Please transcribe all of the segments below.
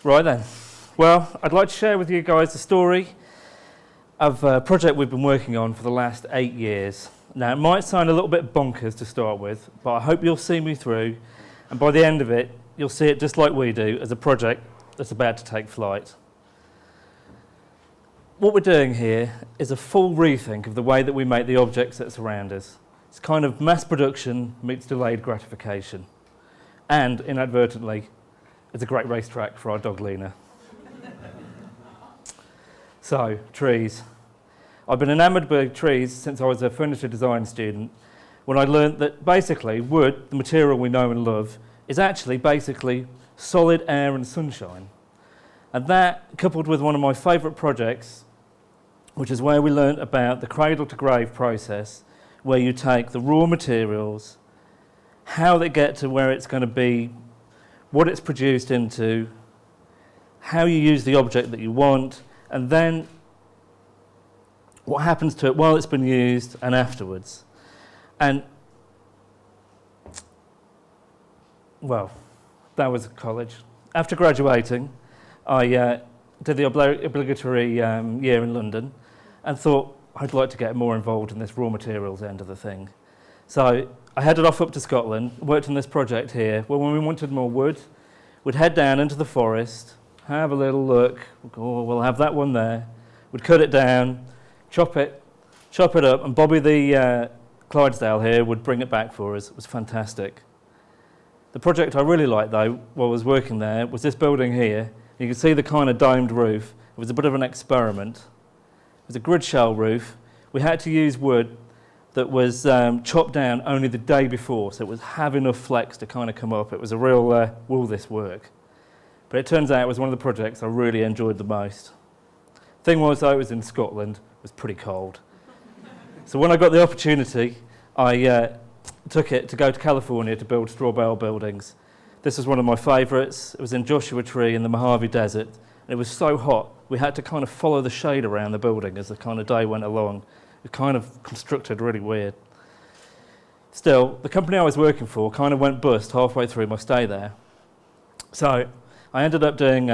Right then. Well, I'd like to share with you guys the story of a project we've been working on for the last 8 years. Now, it might sound a little bit bonkers to start with, but I hope you'll see me through, and by the end of it, you'll see it just like we do as a project that's about to take flight. What we're doing here is a full rethink of the way that we make the objects that surround us. It's kind of mass production meets delayed gratification. And, inadvertently, it's a great racetrack for our dog Lena. So, trees. I've been enamoured by trees since I was a furniture design student, when I learnt that basically wood, the material we know and love, is actually basically solid air and sunshine. And that, coupled with one of my favourite projects, which is where we learnt about the cradle-to-grave process, where you take the raw materials, how they get to where it's going to be, what it's produced into, how you use the object that you want, and then what happens to it while it's been used and afterwards. And, well, that was college. After graduating, I did the obligatory year in London and thought I'd like to get more involved in this raw materials end of the thing. So I headed off up to Scotland, worked on this project here, where when we wanted more wood, we'd head down into the forest, have a little look, we'll have that one there, we'd cut it down, chop it up, and Bobby the Clydesdale here would bring it back for us. It was fantastic. The project I really liked, though, while I was working there, was this building here. You can see the kind of domed roof. It was a bit of an experiment. It was a grid shell roof. We had to use wood that was chopped down only the day before, so it would have enough flex to kind of come up. It was a real will this work? But it turns out it was one of the projects I really enjoyed the most. Thing was, though, it was in Scotland. It was pretty cold. So when I got the opportunity, I took it to go to California to build straw bale buildings. This was one of my favourites. It was in Joshua Tree in the Mojave Desert. And it was so hot, we had to kind of follow the shade around the building as the kind of day went along. It kind of constructed really weird. Still, the company I was working for kind of went bust halfway through my stay there. So I ended up doing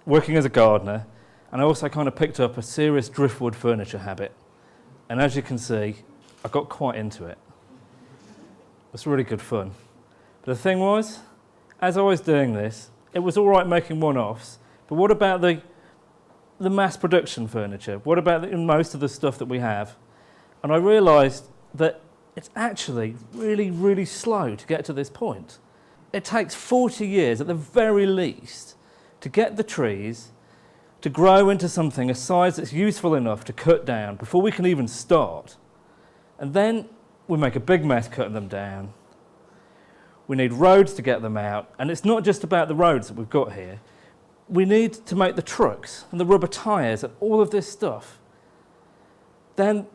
working as a gardener, and I also kind of picked up a serious driftwood furniture habit. And as you can see, I got quite into it. It was really good fun. But the thing was, as I was doing this, it was all right making one-offs, but what about the mass production furniture? What about most of the stuff that we have? And I realised that it's actually really, really slow to get to this point. It takes 40 years at the very least to get the trees to grow into something a size that's useful enough to cut down before we can even start. And then we make a big mess cutting them down. We need roads to get them out, and it's not just about the roads that we've got here. We need to make the trucks and the rubber tyres and all of this stuff. Then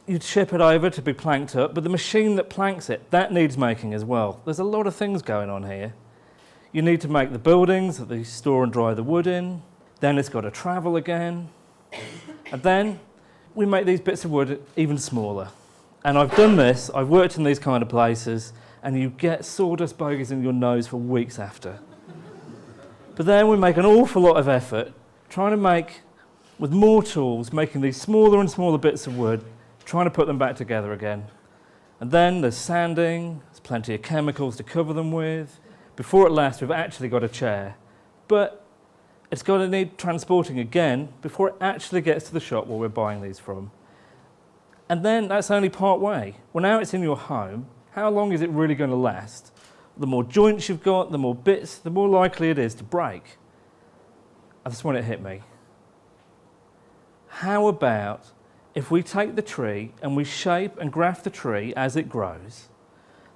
you'd ship it over to be planked up, but the machine that planks it, that needs making as well. There's a lot of things going on here. You need to make the buildings that they store and dry the wood in. Then it's got to travel again. And then we make these bits of wood even smaller. And I've done this, I've worked in these kind of places, and you get sawdust bogies in your nose for weeks after. But then we make an awful lot of effort trying to make, with more tools, making these smaller and smaller bits of wood, trying to put them back together again. And then there's sanding, there's plenty of chemicals to cover them with. Before at last, we've actually got a chair. But it's going to need transporting again before it actually gets to the shop where we're buying these from. And then that's only part way. Well, now it's in your home. How long is it really going to last? The more joints you've got, the more bits, the more likely it is to break. And that's when it hit me. How about if we take the tree and we shape and graft the tree as it grows,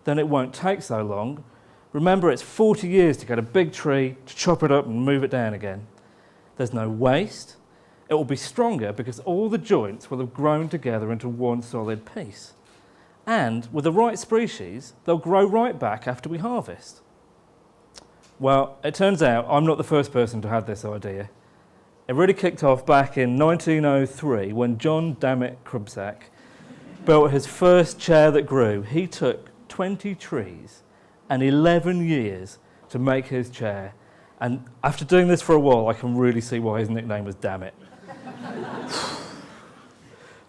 then it won't take so long. Remember, it's 40 years to get a big tree, to chop it up and move it down again. There's no waste. It will be stronger because all the joints will have grown together into one solid piece. And with the right species, they'll grow right back after we harvest. Well, it turns out I'm not the first person to have this idea. It really kicked off back in 1903 when John Dammit Krubsack built his first chair that grew. He took 20 trees and 11 years to make his chair. And after doing this for a while, I can really see why his nickname was Damn It.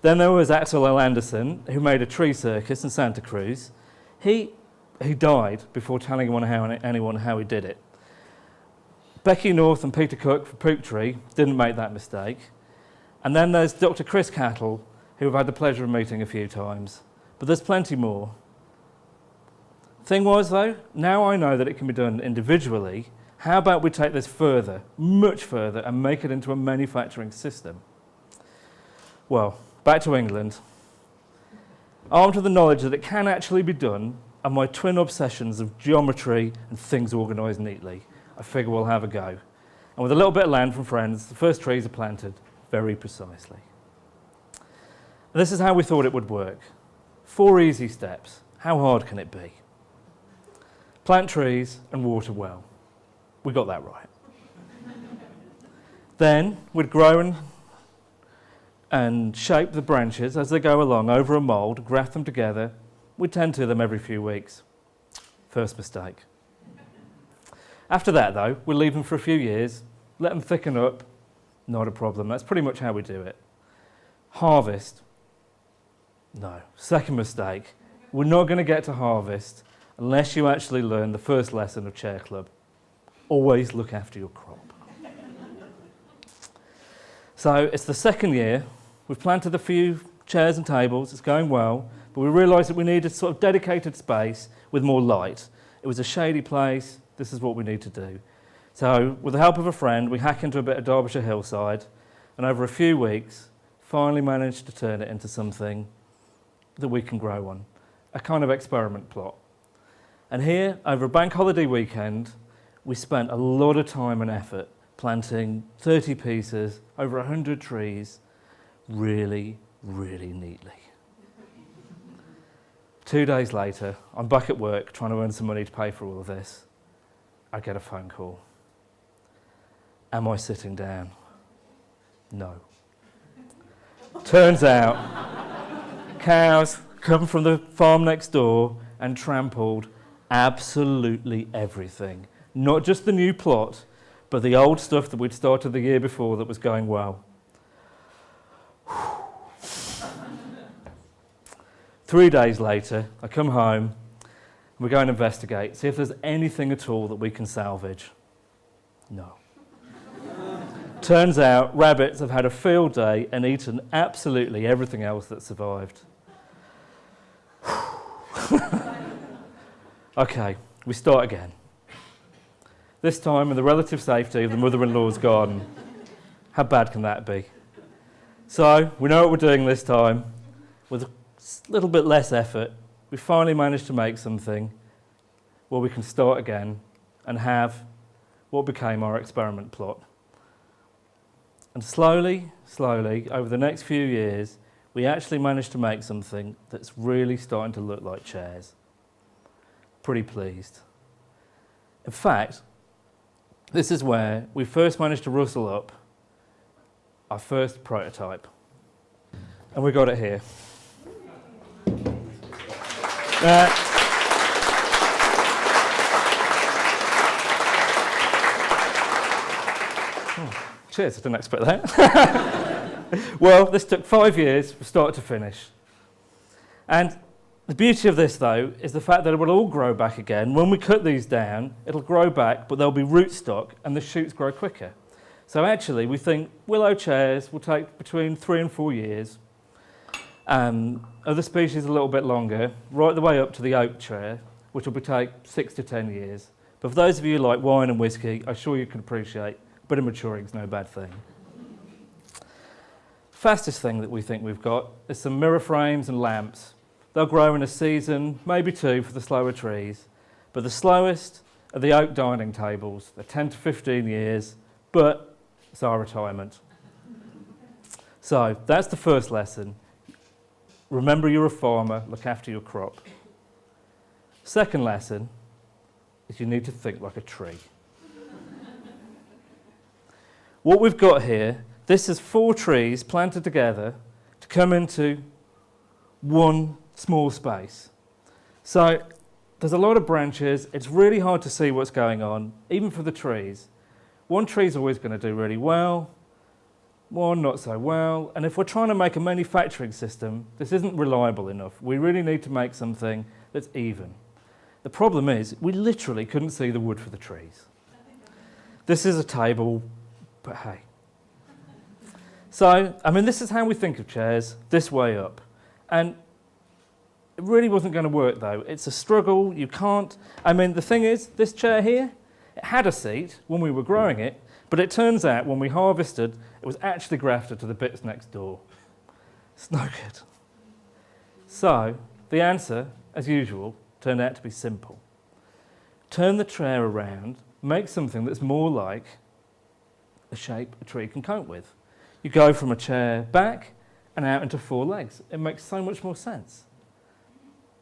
Then there was Axel L. Anderson, who made a tree circus in Santa Cruz. He died before telling anyone how he did it. Becky North and Peter Cook for Pook Tree didn't make that mistake. And then there's Dr. Chris Cattle, who I've had the pleasure of meeting a few times. But there's plenty more. Thing was, though, now I know that it can be done individually. How about we take this further, much further, and make it into a manufacturing system? Well, back to England. Armed with the knowledge that it can actually be done, and my twin obsessions of geometry and things organised neatly, I figure we'll have a go. And with a little bit of land from friends, the first trees are planted very precisely. And this is how we thought it would work. 4 easy steps. How hard can it be? Plant trees and water well. We got that right. Then we'd grow and shape the branches as they go along over a mould, graft them together. We'd tend to them every few weeks. First mistake. After that, though, we'll leave them for a few years, let them thicken up. Not a problem. That's pretty much how we do it. Harvest. No. Second mistake. We're not going to get to harvest unless you actually learn the first lesson of Chair Club. Always look after your crop. So it's the second year. We've planted a few chairs and tables. It's going well. But we realised that we needed sort of dedicated space with more light. It was a shady place. This is what we need to do. So with the help of a friend, we hack into a bit of Derbyshire hillside, and over a few weeks, finally managed to turn it into something that we can grow on, a kind of experiment plot. And here, over a bank holiday weekend, we spent a lot of time and effort planting 30 pieces, over 100 trees, really, really neatly. 2 days later, I'm back at work trying to earn some money to pay for all of this. I get a phone call. Am I sitting down? No. Turns out, cows come from the farm next door and trampled absolutely everything. Not just the new plot, but the old stuff that we'd started the year before that was going well. 3 days later, I come home, and we go and investigate, see if there's anything at all that we can salvage. No. Turns out rabbits have had a field day and eaten absolutely everything else that survived. Okay, we start again. This time in the relative safety of the mother-in-law's garden. How bad can that be? So, we know what we're doing this time. With a little bit less effort, we finally managed to make something where we can start again and have what became our experiment plot. And slowly, over the next few years, we actually managed to make something that's really starting to look like chairs. Pretty pleased. In fact, this is where we first managed to rustle up our first prototype. And we got it here. Cheers, I didn't expect that. Well, this took 5 years from start to finish. And the beauty of this, though, is the fact that it will all grow back again. When we cut these down, it'll grow back, but there'll be rootstock, and the shoots grow quicker. So actually, we think willow chairs will take between 3 and 4 years. Other species a little bit longer, right the way up to the oak chair, which will take 6 to 10 years. But for those of you who like wine and whiskey, I'm sure you can appreciate a bit of maturing is no bad thing. Fastest thing that we think we've got is some mirror frames and lamps. They'll grow in a season, maybe 2 for the slower trees. But the slowest are the oak dining tables. They're 10 to 15 years, but it's our retirement. So that's the first lesson. Remember you're a farmer, look after your crop. Second lesson is you need to think like a tree. What we've got here, this is 4 trees planted together to come into one small space. So there's a lot of branches, it's really hard to see what's going on, even for the trees. one tree's always going to do really well, one not so well. And if we're trying to make a manufacturing system, this isn't reliable enough. We really need to make something that's even. The problem is, we literally couldn't see the wood for the trees. This is a table, but hey. So, I mean, this is how we think of chairs, this way up. And it really wasn't going to work, though. It's a struggle. You can't... I mean, the thing is, this chair here, it had a seat when we were growing it, but it turns out when we harvested, it was actually grafted to the bits next door. It's no good. So, the answer, as usual, turned out to be simple. Turn the chair around, make something that's more like a shape a tree can cope with. You go from a chair back and out into 4 legs. It makes so much more sense.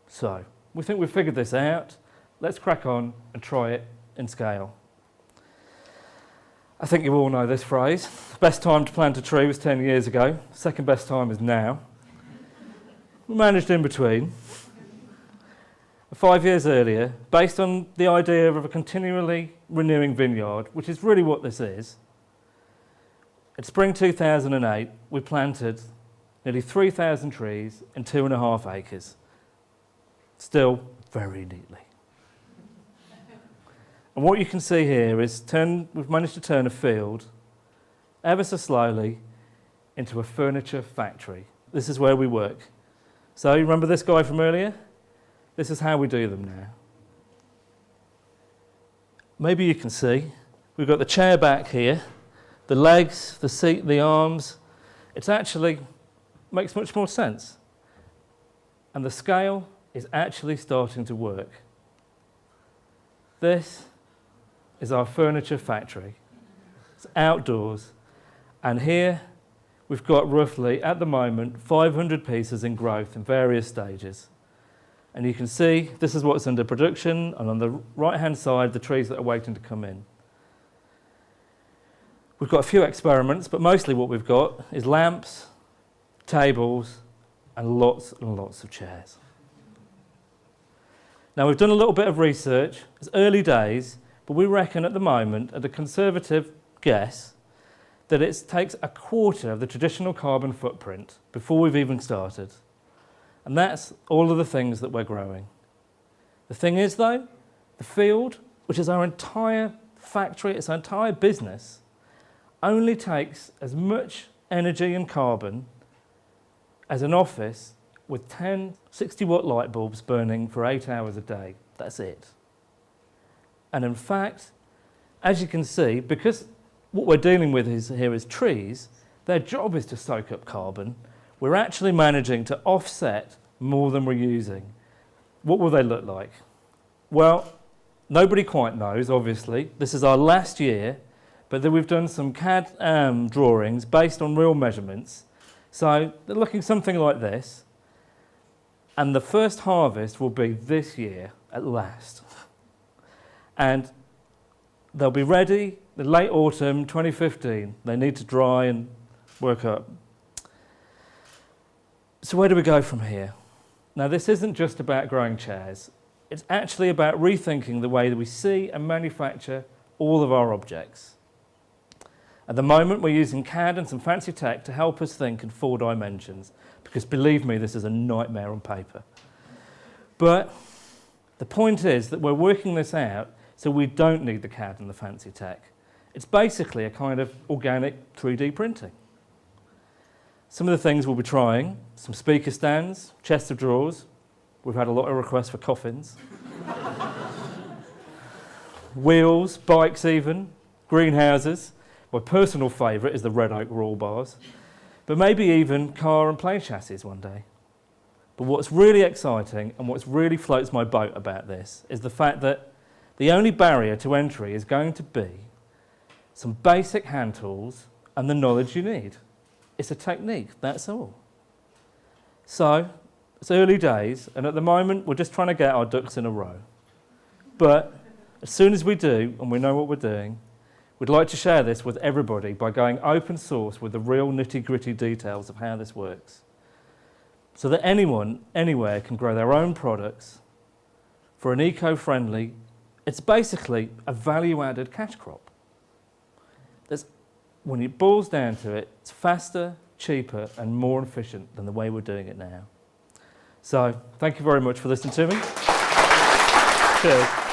So, we think we've figured this out. Let's crack on and try it in scale. I think you all know this phrase. The best time to plant a tree was 10 years ago. Second best time is now. We managed in between. 5 years earlier, based on the idea of a continually renewing vineyard, which is really what this is, in spring 2008, we planted nearly 3,000 trees in 2.5 acres. Still very neatly. And what you can see here is we've managed to turn a field ever so slowly into a furniture factory. This is where we work. So you remember this guy from earlier? This is how we do them now. Maybe you can see, we've got the chair back here, the legs, the seat, the arms. It actually makes much more sense. And the scale is actually starting to work. This is our furniture factory. It's outdoors. And here we've got roughly, at the moment, 500 pieces in growth in various stages. And you can see this is what's under production, and on the right-hand side, the trees that are waiting to come in. We've got a few experiments, but mostly what we've got is lamps, tables, and lots of chairs. Now, we've done a little bit of research. It's early days, but we reckon at the moment, at a conservative guess, that it takes a quarter of the traditional carbon footprint before we've even started. And that's all of the things that we're growing. The thing is, though, the field, which is our entire factory, it's our entire business, only takes as much energy and carbon as an office with 10 60-watt light bulbs burning for 8 hours a day. That's it. And in fact, as you can see, because what we're dealing with here is trees, their job is to soak up carbon. We're actually managing to offset more than we're using. What will they look like? Well, nobody quite knows, obviously. This is our last year, but then we've done some CAD drawings based on real measurements. So they're looking something like this. And the first harvest will be this year, at last. And they'll be ready in late autumn 2015. They need to dry and work up. So where do we go from here? Now, this isn't just about growing chairs. It's actually about rethinking the way that we see and manufacture all of our objects. At the moment, we're using CAD and some fancy tech to help us think in 4 dimensions, because believe me, this is a nightmare on paper. But the point is that we're working this out so we don't need the CAD and the fancy tech. It's basically a kind of organic 3D printing. Some of the things we'll be trying, some speaker stands, chests of drawers. We've had a lot of requests for coffins. Wheels, bikes even, greenhouses. My personal favourite is the red oak roll bars. But maybe even car and plane chassis one day. But what's really exciting and what's really floats my boat about this is the fact that the only barrier to entry is going to be some basic hand tools and the knowledge you need. It's a technique, that's all. So, it's early days, and at the moment, we're just trying to get our ducks in a row. But as soon as we do, and we know what we're doing, we'd like to share this with everybody by going open source with the real nitty-gritty details of how this works. So that anyone, anywhere, can grow their own products for an eco-friendly, it's basically a value-added cash crop. when it boils down to it, it's faster, cheaper and more efficient than the way we're doing it now. So thank you very much for listening to me. Cheers.